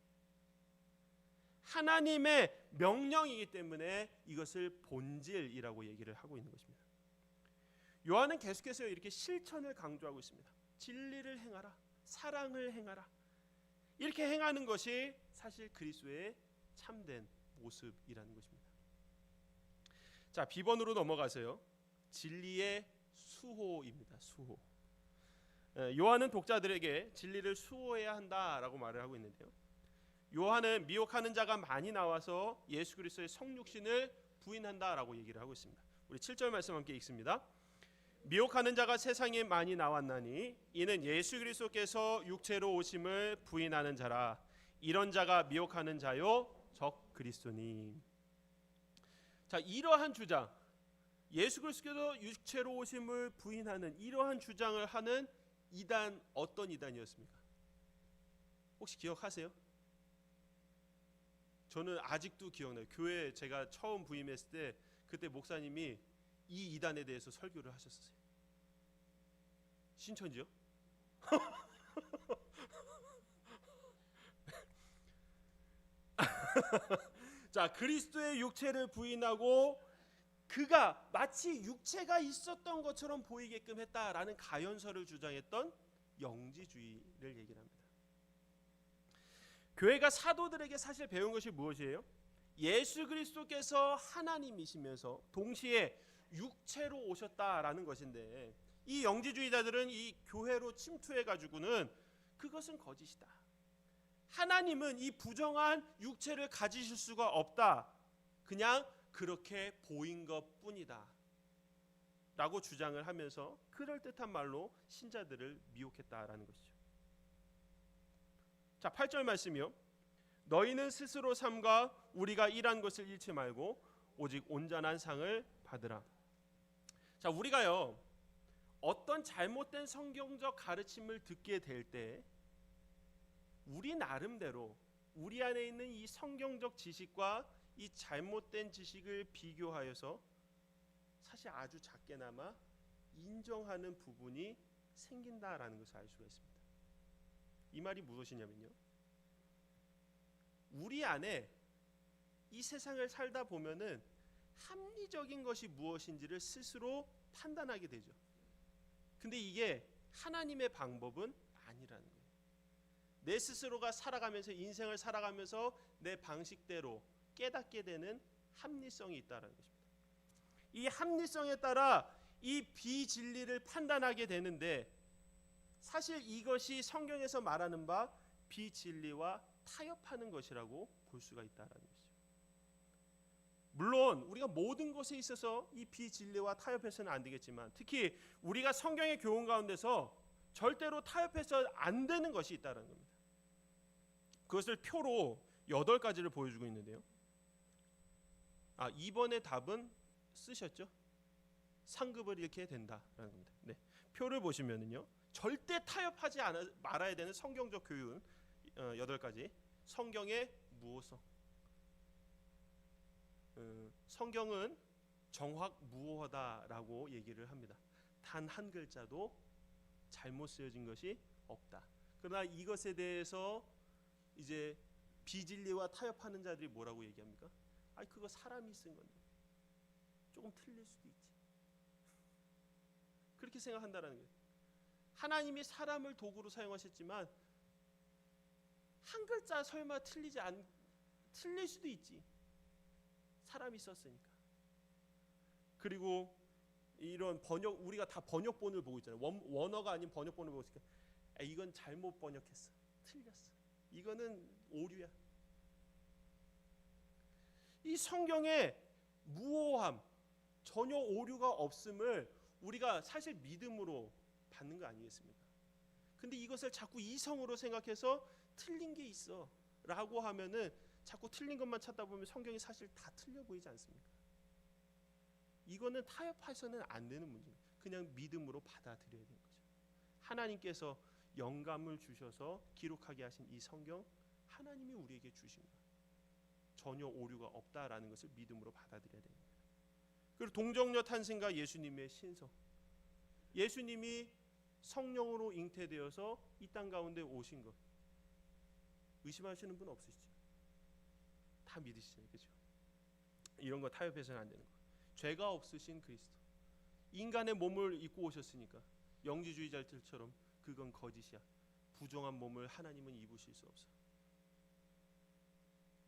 하나님의 명령이기 때문에 이것을 본질이라고 얘기를 하고 있는 것입니다. 요한은 계속해서 이렇게 실천을 강조하고 있습니다. 진리를 행하라, 사랑을 행하라. 이렇게 행하는 것이 사실 그리스도의 참된 모습이라는 것입니다. 자, B번으로 넘어가세요. 진리의 수호입니다. 수호. 요한은 독자들에게 진리를 수호해야 한다라고 말을 하고 있는데요. 요한은 미혹하는 자가 많이 나와서 예수 그리스도의 성육신을 부인한다라고 얘기를 하고 있습니다. 우리 7절 말씀 함께 읽습니다. 미혹하는 자가 세상에 많이 나왔나니 이는 예수 그리스도께서 육체로 오심을 부인하는 자라. 이런 자가 미혹하는 자요 적 그리스도니. 자, 이러한 주장, 예수 그리스도께서 육체로 오심을 부인하는 이러한 주장을 하는 이단, 어떤 이단이었습니까? 혹시 기억하세요? 저는 아직도 기억나요. 교회 제가 처음 부임했을 때 그때 목사님이 이 이단에 대해서 설교를 하셨어요. 신천지요? 자, 그리스도의 육체를 부인하고 그가 마치 육체가 있었던 것처럼 보이게끔 했다라는 가연설을 주장했던 영지주의를 얘기를 합니다. 교회가 사도들에게 사실 배운 것이 무엇이에요? 예수 그리스도께서 하나님이시면서 동시에 육체로 오셨다라는 것인데, 이 영지주의자들은 이 교회로 침투해 가지고는 그것은 거짓이다. 하나님은 이 부정한 육체를 가지실 수가 없다. 그냥 그렇게 보인 것뿐이다 라고 주장을 하면서 그럴듯한 말로 신자들을 미혹했다라는 것이죠. 자, 8절 말씀이요. 너희는 스스로 삼가 우리가 일한 것을 잃지 말고 오직 온전한 상을 받으라. 자, 우리가요 어떤 잘못된 성경적 가르침을 듣게 될 때 우리 나름대로 우리 안에 있는 이 성경적 지식과 이 잘못된 지식을 비교하여서 사실 아주 작게나마 인정하는 부분이 생긴다라는 것을 알 수가 있습니다. 이 말이 무엇이냐면요, 우리 안에 이 세상을 살다 보면은 합리적인 것이 무엇인지를 스스로 판단하게 되죠. 근데 이게 하나님의 방법은 아니라는 거예요. 내 스스로가 살아가면서 인생을 살아가면서 내 방식대로 깨닫게 되는 합리성이 있다는 것입니다. 이 합리성에 따라 이 비진리를 판단하게 되는데, 사실 이것이 성경에서 말하는 바 비진리와 타협하는 것이라고 볼 수가 있다는 것이죠. 물론 우리가 모든 것에 있어서 이 비진리와 타협해서는 안 되겠지만, 특히 우리가 성경의 교훈 가운데서 절대로 타협해서 안 되는 것이 있다는 겁니다. 그것을 표로 8가지를 보여주고 있는데요. 이번에 답은 쓰셨죠? 상급을 잃게 된다라는 겁니다. 네. 표를 보시면은요, 절대 타협하지 말아야 되는 성경적 교훈 8가지. 성경의 무호성. 성경은 정확무호하다라고 얘기를 합니다. 단 한 글자도 잘못 쓰여진 것이 없다. 그러나 이것에 대해서 이제 비진리와 타협하는 자들이 뭐라고 얘기합니까? 그거 사람이 쓴 건데 조금 틀릴 수도 있지. 그렇게 생각한다라는 거예요. 하나님이 사람을 도구로 사용하셨지만 한 글자 설마 틀릴 수도 있지. 사람이 썼으니까. 그리고 이런 번역, 우리가 다 번역본을 보고 있잖아요. 원어가 아닌 번역본을 보고 있으니까 이건 잘못 번역했어, 틀렸어, 이거는 오류야. 이 성경의 무오함, 전혀 오류가 없음을 우리가 사실 믿음으로 받는 거 아니겠습니까? 근데 이것을 자꾸 이성으로 생각해서 틀린 게 있어 라고 하면은 자꾸 틀린 것만 찾다 보면 성경이 사실 다 틀려 보이지 않습니까? 이거는 타협해서는 안 되는 문제입니다. 그냥 믿음으로 받아들여야 되는 거죠. 하나님께서 영감을 주셔서 기록하게 하신 이 성경, 하나님이 우리에게 주신 거예요. 전혀 오류가 없다라는 것을 믿음으로 받아들여야 됩니다. 그리고 동정녀 탄생과 예수님의 신성, 예수님이 성령으로 잉태되어서 이 땅 가운데 오신 것 의심하시는 분 없으시죠? 다 믿으시잖아요, 그렇죠? 이런 거 타협해서는 안 되는 거. 죄가 없으신 그리스도, 인간의 몸을 입고 오셨으니까 영지주의자들처럼 그건 거짓이야. 부정한 몸을 하나님은 입으실 수 없어.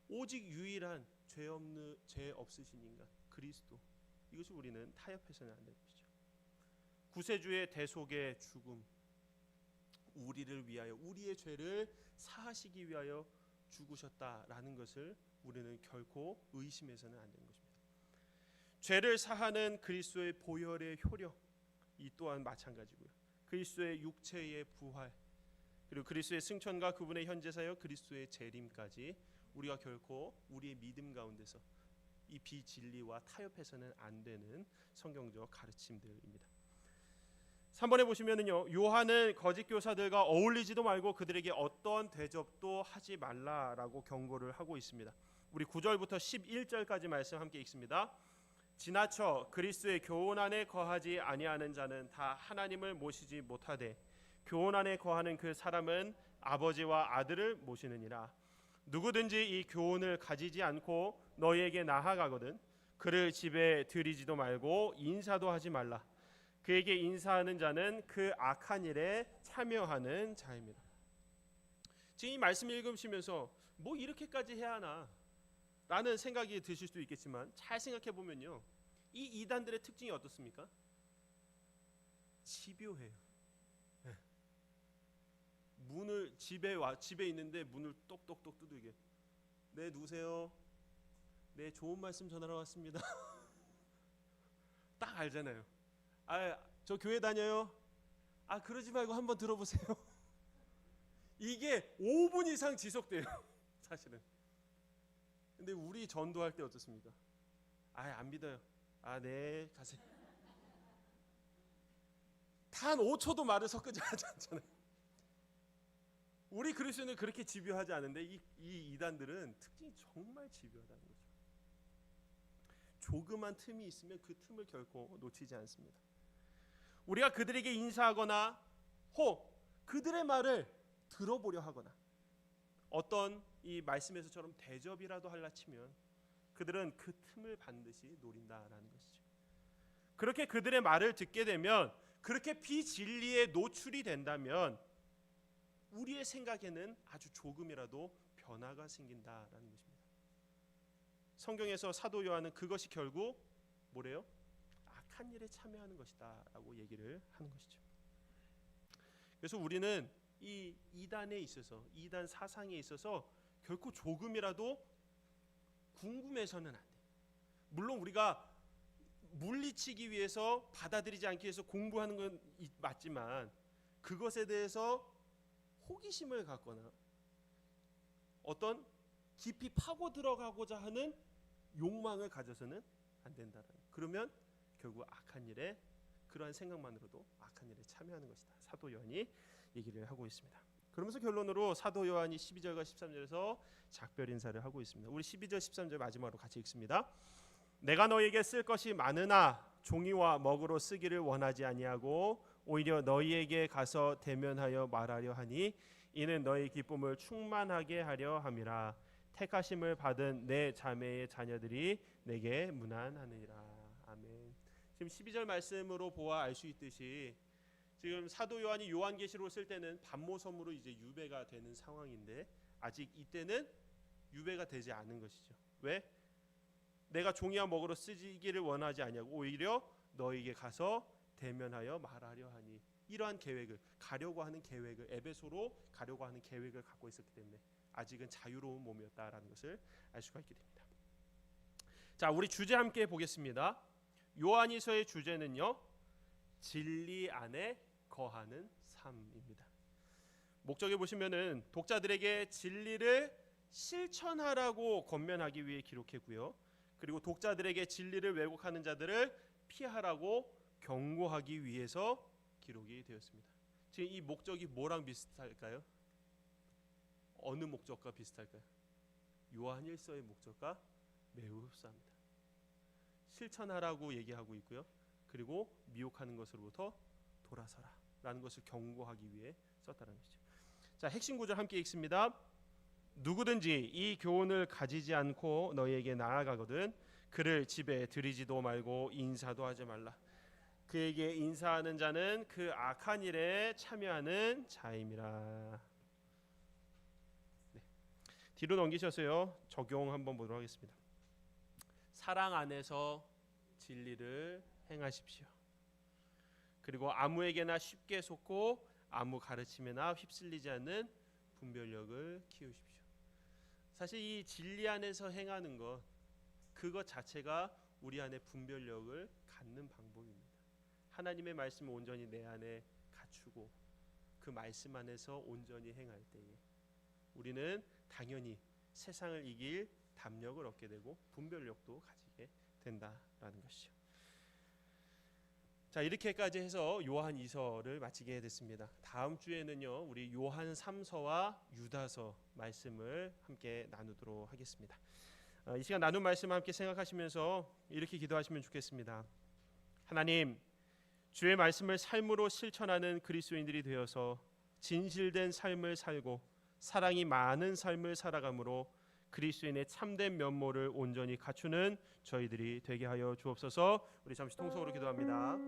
오직 유일한 죄 없으신 인간 그리스도, 이것을 우리는 타협해서는 안 되는 것이죠. 구세주의 대속의 죽음, 우리를 위하여, 우리의 죄를 사하시기 위하여 죽으셨다라는 것을 우리는 결코 의심해서는 안 되는 것입니다. 죄를 사하는 그리스도의 보혈의 효력, 이 또한 마찬가지고요. 그리스도의 육체의 부활, 그리고 그리스도의 승천과 그분의 현재사역, 그리스도의 재림까지 우리가 결코 우리의 믿음 가운데서 이 비진리와 타협해서는 안 되는 성경적 가르침들입니다. 3번에 보시면은요, 요한은 거짓 교사들과 어울리지도 말고 그들에게 어떤 대접도 하지 말라라고 경고를 하고 있습니다. 우리 9절부터 11절까지 말씀 함께 읽습니다. 지나쳐 그리스도의 교훈 안에 거하지 아니하는 자는 다 하나님을 모시지 못하되 교훈 안에 거하는 그 사람은 아버지와 아들을 모시느니라. 누구든지 이 교훈을 가지지 않고 너희에게 나아가거든 그를 집에 들이지도 말고 인사도 하지 말라. 그에게 인사하는 자는 그 악한 일에 참여하는 자입니다. 지금 이 말씀 읽으시면서 뭐 이렇게까지 해야 하나 라는 생각이 드실 수도 있겠지만, 잘 생각해 보면요, 이 이단들의 특징이 어떻습니까? 집요해요. 네. 문을 집에 있는데 문을 똑똑똑 두들겨. 네, 누구세요? 네, 좋은 말씀 전하러 왔습니다. 딱 알잖아요. 아, 저 교회 다녀요. 아, 그러지 말고 한번 들어보세요. 이게 5분 이상 지속돼요, 사실은. 근데 우리 전도할 때 어떻습니까? 아, 안 믿어요. 아, 네, 가세요. 단 5초도 말을 섞지 하지 않잖아요. 우리 그리스도는 그렇게 집요하지 않은데 이 이단들은 특징이 정말 집요하다는 거죠. 조그만 틈이 있으면 그 틈을 결코 놓치지 않습니다. 우리가 그들에게 인사하거나 혹 그들의 말을 들어보려 하거나 어떤 이 말씀에서처럼 대접이라도 할라 치면 그들은 그 틈을 반드시 노린다라는 것이죠. 그렇게 그들의 말을 듣게 되면, 그렇게 비진리에 노출이 된다면 우리의 생각에는 아주 조금이라도 변화가 생긴다라는 것입니다. 성경에서 사도 요한은 그것이 결국 뭐래요? 악한 일에 참여하는 것이다 라고 얘기를 하는 것이죠. 그래서 우리는 이 이단에 있어서, 이단 사상에 있어서 결코 조금이라도 궁금해서는 안 돼요. 물론 우리가 물리치기 위해서, 받아들이지 않기 위해서 공부하는 건 맞지만, 그것에 대해서 호기심을 갖거나 어떤 깊이 파고 들어가고자 하는 욕망을 가져서는 안 된다라는. 그러면 결국 악한 일에, 그러한 생각만으로도 악한 일에 참여하는 것이다, 사도 요한이 얘기를 하고 있습니다. 그러면서 결론으로 사도 요한이 12절과 13절에서 작별 인사를 하고 있습니다. 우리 12절 13절 마지막으로 같이 읽습니다. 내가 너희에게 쓸 것이 많으나 종이와 먹으로 쓰기를 원하지 아니하고 오히려 너희에게 가서 대면하여 말하려 하니 이는 너희 기쁨을 충만하게 하려 함이라. 택하심을 받은 내 자매의 자녀들이 내게 문안하느니라. 아멘. 지금 12절 말씀으로 보아 알 수 있듯이 지금 사도 요한이 요한계시록을 쓸 때는 반모섬으로 이제 유배가 되는 상황인데, 아직 이때는 유배가 되지 않은 것이죠. 왜? 내가 종이와 먹으로 쓰기를 원하지 아니하고 오히려 너에게 가서 대면하여 말하려 하니, 이러한 계획을, 가려고 하는 계획을, 에베소로 가려고 하는 계획을 갖고 있었기 때문에 아직은 자유로운 몸이었다라는 것을 알 수가 있게 됩니다. 자, 우리 주제 함께 보겠습니다. 요한이서의 주제는요, 진리 안에 거하는 삶입니다. 목적에 보시면은 독자들에게 진리를 실천하라고 권면하기 위해 기록했고요. 그리고 독자들에게 진리를 왜곡하는 자들을 피하라고 경고하기 위해서 기록이 되었습니다. 지금 이 목적이 뭐랑 비슷할까요? 어느 목적과 비슷할까요? 요한 1서의 목적과 매우 흡사합니다. 실천하라고 얘기하고 있고요. 그리고 미혹하는 것으로부터 돌아서라 라는 것을 경고하기 위해 썼다는 것이죠. 자, 핵심 구절 함께 읽습니다. 누구든지 이 교훈을 가지지 않고 너희에게 나아가거든 그를 집에 들이지도 말고 인사도 하지 말라. 그에게 인사하는 자는 그 악한 일에 참여하는 자임이라. 네. 뒤로 넘기셔서요. 적용 한번 보도록 하겠습니다. 사랑 안에서 진리를 행하십시오. 그리고 아무에게나 쉽게 속고 아무 가르침에나 휩쓸리지 않는 분별력을 키우십시오. 사실 이 진리 안에서 행하는 것, 그것 자체가 우리 안에 분별력을 갖는 방법입니다. 하나님의 말씀을 온전히 내 안에 갖추고 그 말씀 안에서 온전히 행할 때에 우리는 당연히 세상을 이길 담력을 얻게 되고 분별력도 가지게 된다라는 것이죠. 자, 이렇게까지 해서 요한 2서를 마치게 됐습니다. 다음 주에는요, 우리 요한 3서와 유다서 말씀을 함께 나누도록 하겠습니다. 이 시간 나눈 말씀 함께 생각하시면서 이렇게 기도하시면 좋겠습니다. 하나님, 주의 말씀을 삶으로 실천하는 그리스도인들이 되어서 진실된 삶을 살고 사랑이 많은 삶을 살아감으로 그리스도인의 참된 면모를 온전히 갖추는 저희들이 되게 하여 주옵소서. 우리 잠시 통성으로 기도합니다.